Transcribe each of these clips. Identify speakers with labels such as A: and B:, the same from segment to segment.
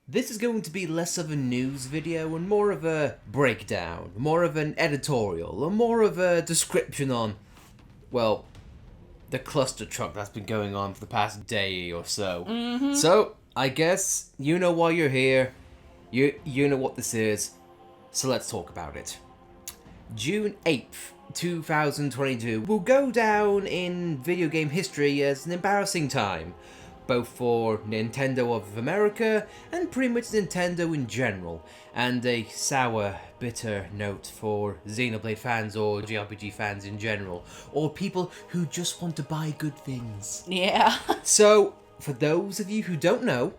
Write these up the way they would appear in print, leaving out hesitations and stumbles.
A: This is going to be less of a news video and more of a breakdown, more of an editorial, and more of a description on, well, the cluster truck that's been going on for the past day or so. So, I guess you know why you're here, you know what this is, so let's talk about it. June 8th, 2022 will go down in video game history as an embarrassing time, both for Nintendo of America and pretty much Nintendo in general, and a sour, bitter note for Xenoblade fans or JRPG fans in general, or people who just want to buy good things.
B: Yeah.
A: So, for those of you who don't know,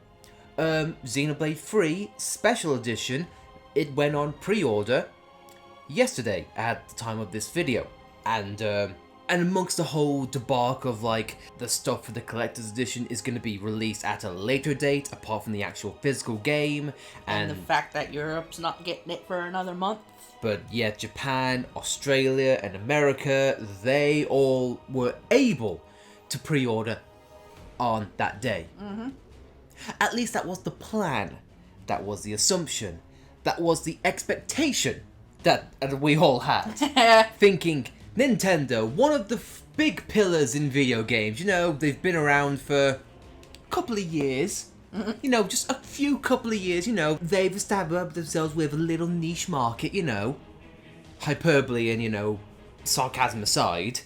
A: Xenoblade 3 Special Edition, it went on pre-order yesterday at the time of this video, and amongst the whole debacle of like the stuff for the collector's edition is going to be released at a later date apart from the actual physical game,
B: And the fact that Europe's not getting it for another month.
A: but yet Japan, Australia and America, they all were able to pre-order on that day. At least that was the plan, that was the assumption, that was the expectation that we all had. Thinking, Nintendo, one of the big pillars in video games, you know, they've been around for a couple of years, you know, just a few couple of years, you know, they've established themselves with a little niche market, you know, hyperbole and, you know, sarcasm aside.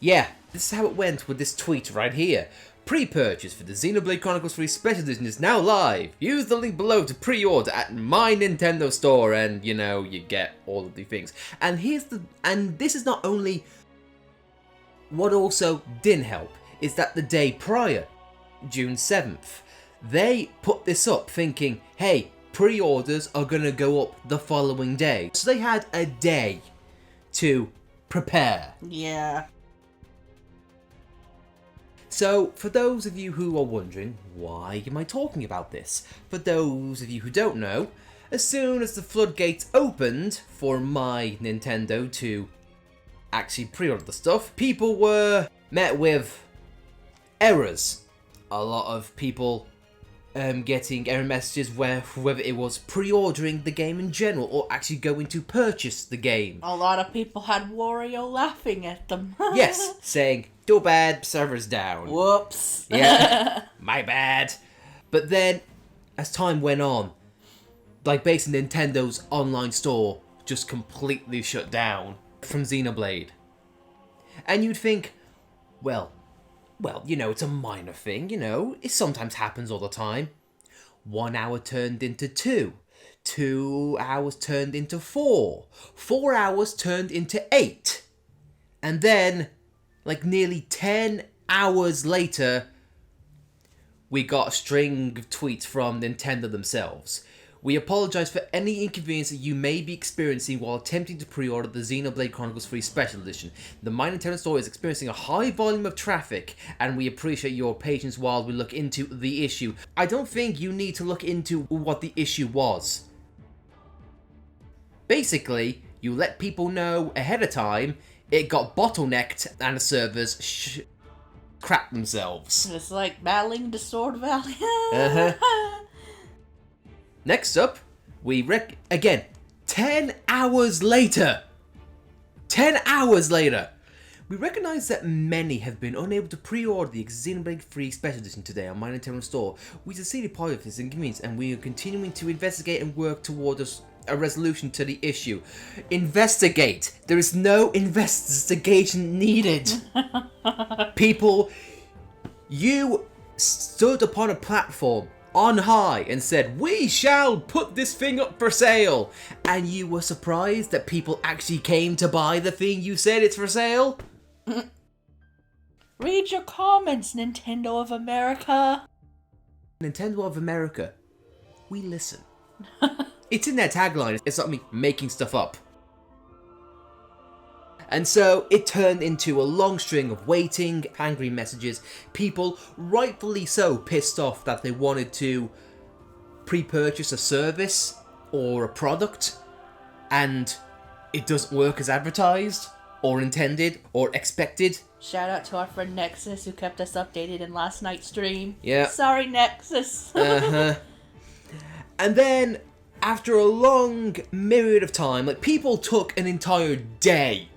A: Yeah, this is how it went with this tweet right here. Pre-purchase for the Xenoblade Chronicles 3 Special Edition is now live. Use the link below to pre-order at my Nintendo store, and you know, you get all of the things. And this is not only what also didn't help is that the day prior, June 7th, they put this up thinking, hey, pre-orders are gonna go up the following day. So they had a day to prepare.
B: Yeah.
A: So, for those of you who are wondering, why am I talking about this? For those of you who don't know, as soon as the floodgates opened for my Nintendo to actually pre-order the stuff, people were met with errors. A lot of people getting error messages whether it was pre-ordering the game in general or actually going to purchase the game.
B: A lot of people had Wario laughing at them.
A: Yes, saying, too bad, server's down.
B: Whoops.
A: Yeah, my bad. But then, as time went on, like basically Nintendo's online store just completely shut down from Xenoblade. And you'd think, well, you know, it's a minor thing, you know, it sometimes happens all the time. 1 hour turned into 2. 2 hours turned into 4. 4 hours turned into 8. And then, like nearly 10 hours later, we got a string of tweets from Nintendo themselves. We apologize for any inconvenience that you may be experiencing while attempting to pre-order the Xenoblade Chronicles 3 Special Edition. The My Nintendo store is experiencing a high volume of traffic, and we appreciate your patience while we look into the issue. I don't think you need to look into what the issue was. Basically, you let people know ahead of time, it got bottlenecked and the servers crapped themselves.
B: It's like battling the Sword Valley.
A: Next up, again, 10 hours later. 10 hours later. We recognize that many have been unable to pre-order the Xenoblade 3 Special Edition today on My Nintendo Store. We sincerely apologize for this inconvenience, and we are continuing to investigate and work towards a resolution to the issue. Investigate! There is no investigation needed. People, you stood upon a platform on high and said, we shall put this thing up for sale, and you were surprised that people actually came to buy the thing you said it's for sale?
B: Read your comments, Nintendo of America.
A: Nintendo of America, we listen. It's in their tagline, it's not me making stuff up. And so it turned into a long string of waiting, angry messages, people rightfully so pissed off that they wanted to pre-purchase a service or a product and it doesn't work as advertised or intended or expected.
B: Shout out to our friend Nexus who kept us updated in last night's stream.
A: Yeah.
B: Sorry, Nexus.
A: And then, after a long myriad of time, like, people took an entire day.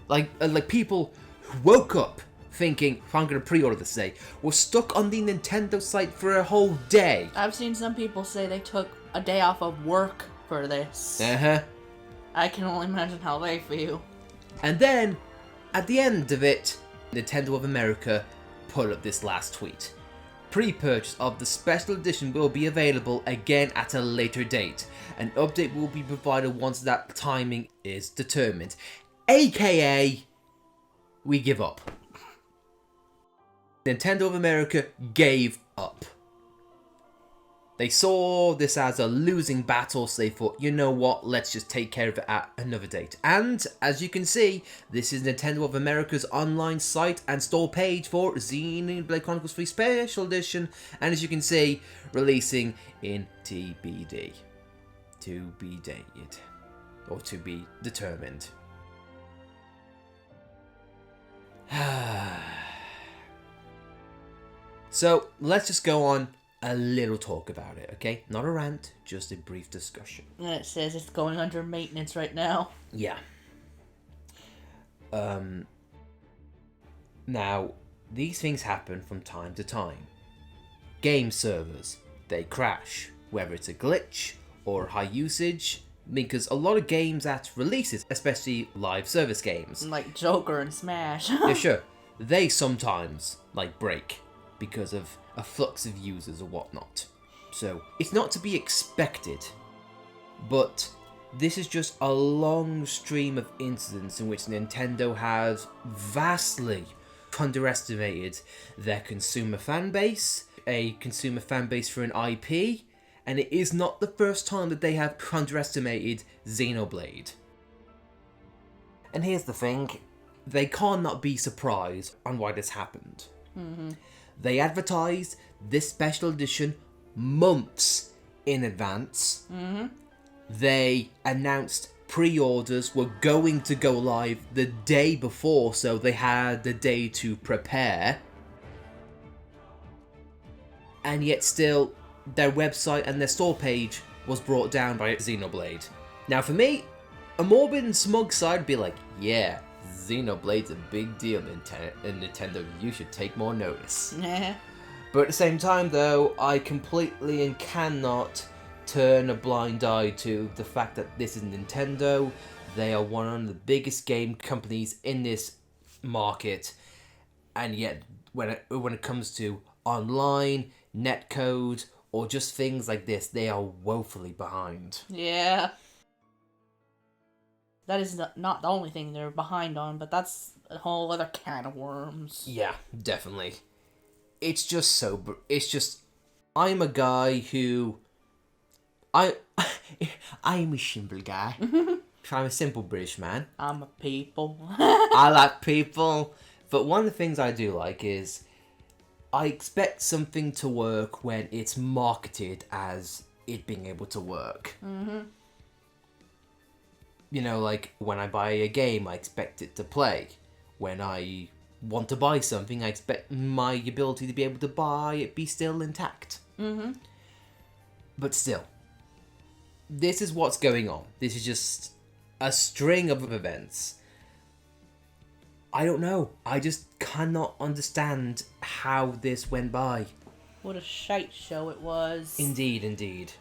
A: Like people who woke up thinking, if I'm going to pre-order this today, were stuck on the Nintendo site for a whole day.
B: I've seen some people say they took a day off of work for this.
A: Uh-huh.
B: I can only imagine how they feel.
A: And then, at the end of it, Nintendo of America put up this last tweet. Pre-purchase of the special edition will be available again at a later date. An update will be provided once that timing is determined. AKA, we give up. Nintendo of America gave up. They saw this as a losing battle, so they thought, you know what, let's just take care of it at another date. And, as you can see, this is Nintendo of America's online site and store page for Xenoblade Chronicles 3 Special Edition, and as you can see, releasing in TBD. To be dated. Or to be determined. So, let's just go on a little talk about it, okay? Not a rant, just a brief discussion.
B: And it says it's going under maintenance right now.
A: Yeah. Now, these things happen from time to time. Game servers, they crash, whether it's a glitch or high usage, because a lot of games at releases, especially live service games.
B: Like Joker and Smash.
A: Yeah, sure. They sometimes, break because of a flux of users or whatnot. So, it's not to be expected, but this is just a long stream of incidents in which Nintendo has vastly underestimated their consumer fan base, a consumer fan base for an IP, and it is not the first time that they have underestimated Xenoblade. And here's the thing, they cannot be surprised on why this happened.
B: Mm-hmm.
A: They advertised this special edition months in advance.
B: Mm-hmm.
A: They announced pre-orders were going to go live the day before, so they had the day to prepare. And yet still, their website and their store page was brought down by Xenoblade. Now for me, a morbid and smug side would be like, yeah, Xenoblade's a big deal, Nintendo, you should take more notice.
B: Nah.
A: But at the same time though, I completely and cannot turn a blind eye to the fact that this is Nintendo. They are one of the biggest game companies in this market, and yet when it comes to online, netcode, or just things like this, they are woefully behind.
B: Yeah. That is not the only thing they're behind on, but that's a whole other can of worms.
A: Yeah, definitely. It's just I'm a guy who... I'm a simple guy. I'm a simple British man.
B: I'm a people.
A: I like people. But one of the things I do like is I expect something to work when it's marketed as it being able to work.
B: Mm-hmm.
A: You know, like when I buy a game, I expect it to play. When I want to buy something, I expect my ability to be able to buy it be still intact.
B: Mm-hmm.
A: But still, this is what's going on. This is just a string of events. I don't know. I just cannot understand how this went by.
B: What a shite show it was.
A: Indeed, indeed.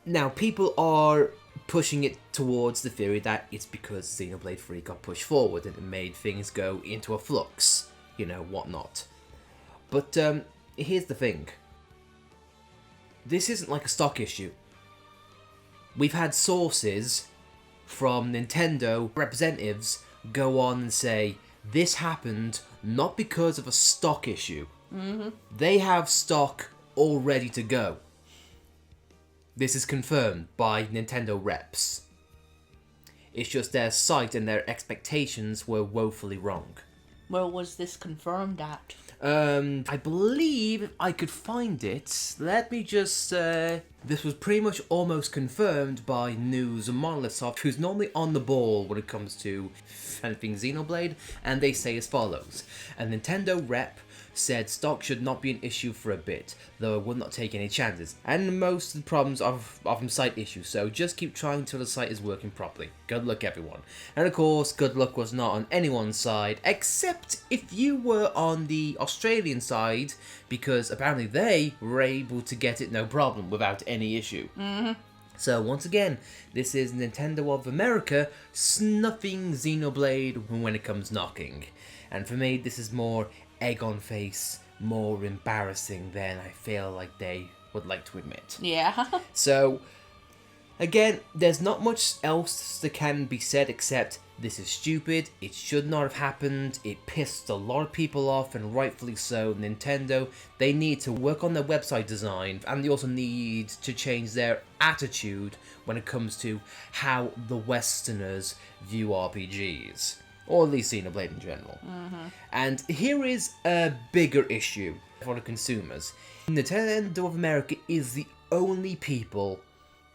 A: Now, people are pushing it towards the theory that it's because Xenoblade 3 got pushed forward and it made things go into a flux, whatnot. But here's the thing. This isn't like a stock issue. We've had sources from Nintendo representatives go on and say, this happened not because of a stock issue.
B: Mm-hmm.
A: They have stock all ready to go. This is confirmed by Nintendo reps. It's just their site and their expectations were woefully wrong.
B: Where was this confirmed at?
A: I believe I could find it. Let me just... This was pretty much almost confirmed by News and Monolithsoft, who's normally on the ball when it comes to anything Xenoblade, and they say as follows. A Nintendo rep said stock should not be an issue for a bit, though I would not take any chances, and most of the problems are from site issues, so just keep trying till the site is working properly. Good luck everyone. And of course, good luck was not on anyone's side, except if you were on the Australian side, because apparently they were able to get it no problem without any issue. So once again, this is Nintendo of America snuffing Xenoblade when it comes knocking. And for me, this is more egg on face, more embarrassing than I feel like they would like to admit.
B: Yeah.
A: So, again, there's not much else that can be said except this is stupid, it should not have happened, it pissed a lot of people off, and rightfully so. Nintendo, they need to work on their website design, and they also need to change their attitude when it comes to how the Westerners view RPGs, or at least Xenoblade in general. And here is a bigger issue for the consumers. Nintendo of America is the only people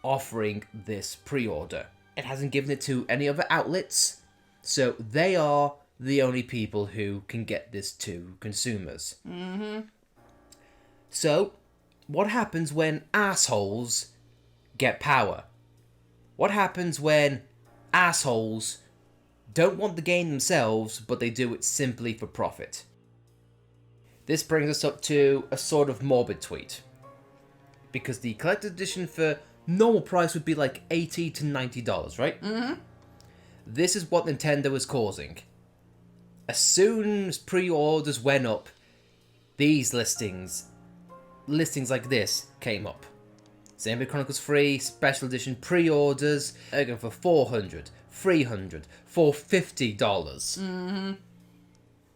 A: offering this pre-order. It hasn't given it to any other outlets, so they are the only people who can get this to consumers. So, what happens when assholes get power? What happens when assholes don't want the game themselves, but they do it simply for profit? This brings us up to a sort of morbid tweet, because the collector's edition for normal price would be like $80 to $90, right? This is what Nintendo is causing. As soon as pre-orders went up, these listings like this came up. Xenoblade Chronicles 3 Special Edition pre-orders are going for $400, $300, $450.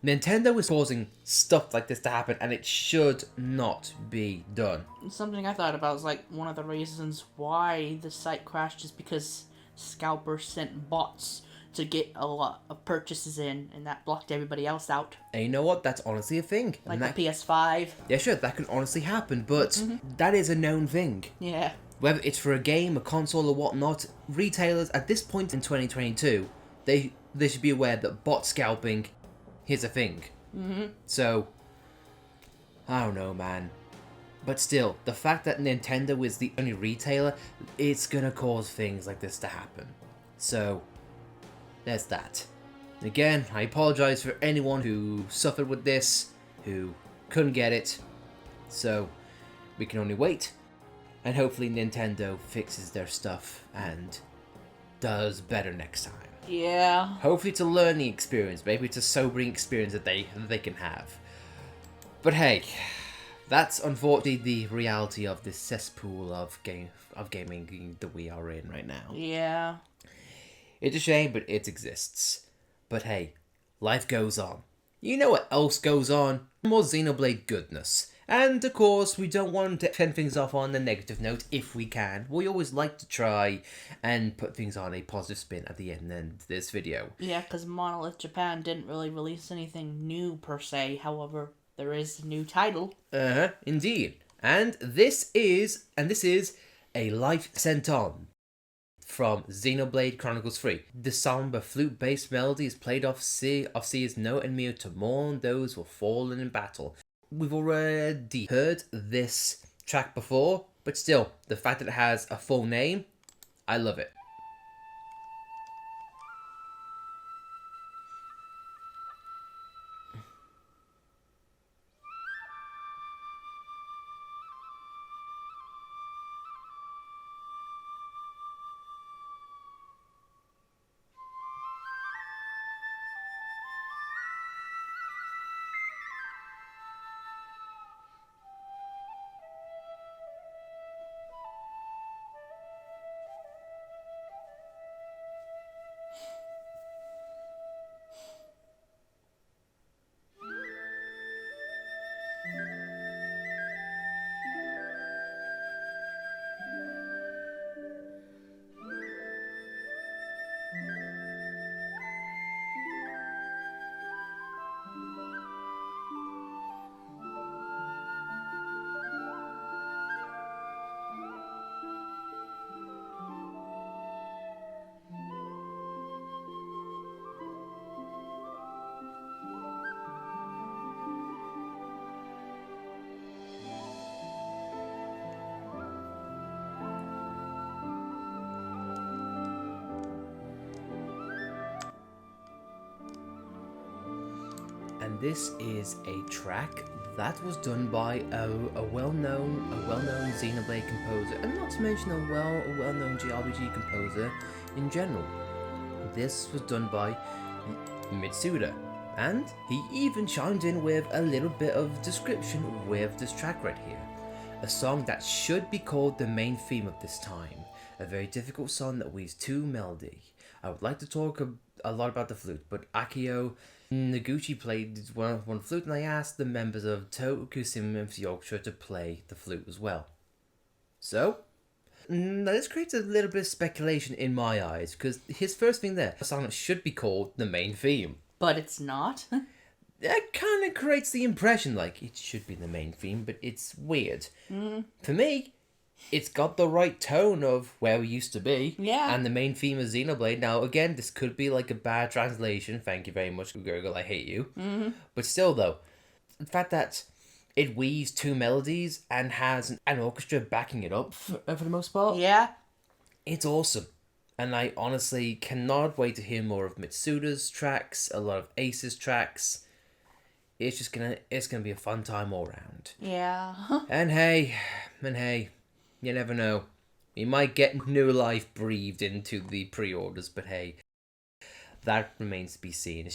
A: Nintendo is causing stuff like this to happen, and it should not be done.
B: Something I thought about was like one of the reasons why the site crashed is because scalpers sent bots to get a lot of purchases in, and that blocked everybody else out.
A: And you know what? That's honestly a thing.
B: Like
A: and
B: the PS5.
A: Yeah, sure, that can honestly happen, but that is a known thing.
B: Yeah.
A: Whether it's for a game, a console, or whatnot, retailers at this point in 2022, they should be aware that bot scalping is a thing. So, I don't know, man. But still, the fact that Nintendo is the only retailer, it's gonna cause things like this to happen. So, there's that. Again, I apologize for anyone who suffered with this, who couldn't get it. So, we can only wait. And hopefully Nintendo fixes their stuff and does better next time.
B: Yeah.
A: Hopefully it's a learning experience, maybe it's a sobering experience that they can have. But hey, that's unfortunately the reality of this cesspool of gaming that we are in right now.
B: Yeah.
A: It's a shame, but it exists. But hey, life goes on. You know what else goes on? More Xenoblade goodness. And of course, we don't want to end things off on a negative note if we can. We always like to try and put things on a positive spin at the end of this video.
B: Yeah, because Monolith Japan didn't really release anything new per se. However, there is a new title.
A: Indeed. And this is A Life Sent On from Xenoblade Chronicles 3. The somber flute-based melody is played off Sea's note and mirror to mourn those who have fallen in battle. We've already heard this track before, but still, the fact that it has a full name, I love it. This is a track that was done by a well-known Xenoblade composer, and not to mention a well-known JRPG composer in general. This was done by Mitsuda, and he even chimed in with a little bit of description with this track right here. A song that should be called the main theme of this time. A very difficult song that weaves two melody. I would like to talk a lot about the flute, but Akio Noguchi played one flute, and I asked the members of Tokushima Symphony Orchestra to play the flute as well. So, this creates a little bit of speculation in my eyes, because his first thing there, a song that should be called the main theme.
B: But it's not.
A: That kind of creates the impression like it should be the main theme, but it's weird. For me, it's got the right tone of where we used to be.
B: Yeah.
A: And the main theme of Xenoblade. Now, again, this could be like a bad translation. Thank you very much, Gurgle. I hate you. But still, though, the fact that it weaves two melodies and has an orchestra backing it up for the most part.
B: Yeah.
A: It's awesome. And I honestly cannot wait to hear more of Mitsuda's tracks, a lot of Ace's tracks. It's gonna be a fun time all round.
B: Yeah.
A: And hey, you never know. We might get new life breathed into the pre-orders, but hey, that remains to be seen.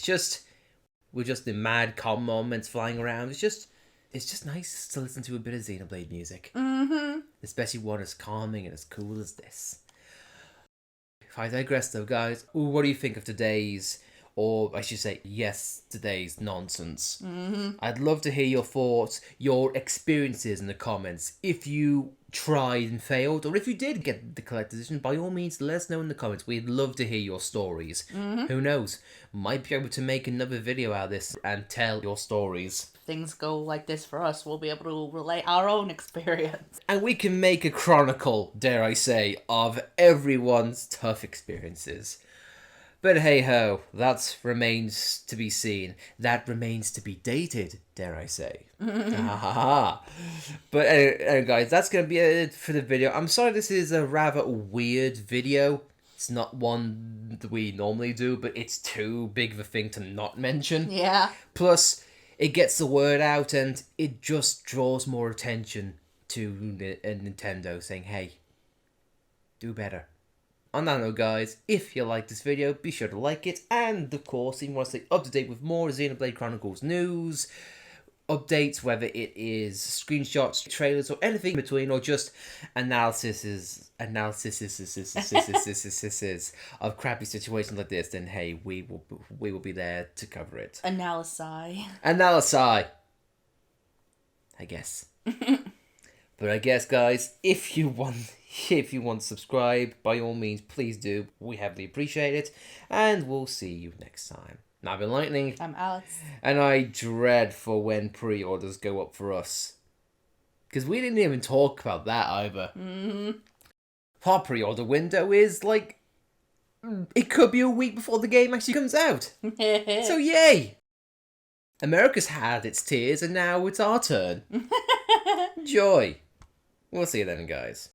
A: We're just in mad calm moments flying around. It's just nice to listen to a bit of Xenoblade music. Especially one as calming and as cool as this. If I digress though, guys, what do you think of today's, or I should say, today's nonsense? I'd love to hear your thoughts, your experiences in the comments. If you tried and failed, or if you did get the collector's edition, by all means, let us know in the comments. We'd love to hear your stories. Who knows? Might be able to make another video out of this and tell your stories.
B: Things go like this for us, we'll be able to relate our own experience.
A: And we can make a chronicle, dare I say, of everyone's tough experiences. But hey ho, that remains to be seen. That remains to be dated, dare I say. But anyway, guys, that's going to be it for the video. I'm sorry this is a rather weird video. It's not one that we normally do, but it's too big of a thing to not mention.
B: Yeah.
A: Plus, it gets the word out and it just draws more attention to Nintendo saying, hey, do better. On that note, guys, if you like this video, be sure to like it, and of course, if you want to stay up to date with more Xenoblade Chronicles news, updates, whether it is screenshots, trailers, or anything in between, or just analysis of crappy situations like this, then hey, we will be there to cover it. Analyze, I guess. But I guess, guys, if you want to subscribe, by all means, please do. We heavily appreciate it. And we'll see you next time. Now, I've been Lightning.
B: I'm Alex.
A: And I dread for when pre-orders go up for us. Because we didn't even talk about that either. Our pre-order window is like... It could be a week before the game actually comes out. So yay! America's had its tears and now it's our turn. Joy. We'll see you then, guys.